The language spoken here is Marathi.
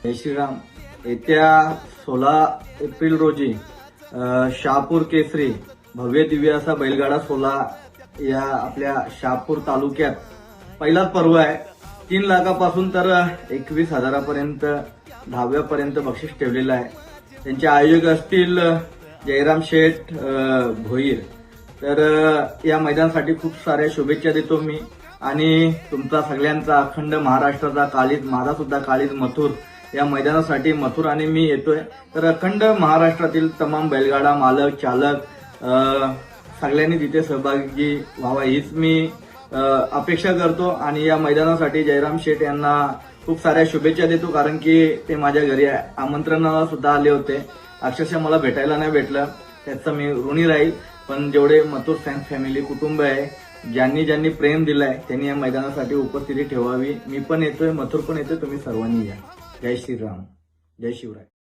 जय श्रीराम. येत्या 16 एप्रिल रोजी शहापूर केसरी भव्य दिव्य असा बैलगाडा सोहळा या आपल्या शहापूर तालुक्यात पहिलाच पर्व आहे. 3 लाखापासून तर 21,000पर्यंत 10व्यापर्यंत बक्षीस ठेवलेलं आहे. त्यांचे आयोजक असतील जयराम शेठ भोईर. तर या मैदानासाठी खूप साऱ्या शुभेच्छा देतो मी आणि तुमचा सगळ्यांचा अखंड महाराष्ट्राचा काळीज, माझा सुद्धा काळीज मथुर या मैदानासाठी मथुर आणि मी येतोय. तर अखंड महाराष्ट्रातील तमाम बैलगाडा मालक, चालक सगळ्यांनी तिथे सहभागी व्हावा हीच मी अपेक्षा करतो आणि या मैदानासाठी जयराम शेठ यांना खूप साऱ्या शुभेच्छा देतो, कारण की ते माझ्या घरी आमंत्रणाला सुद्धा आले होते. अक्षरशः मला भेटायला नाही भेटलं, त्याचं मी ऋणी राहील. पण जेवढे मथुर फॅमिली कुटुंब आहे, ज्यांनी ज्यांनी प्रेम दिलाय त्यांनी या मैदानासाठी उपस्थिती ठेवावी. मी पण येतोय, मथुर पण येतोय, तुम्ही सर्वांनी या. जय श्रीराम, जय शिवराय.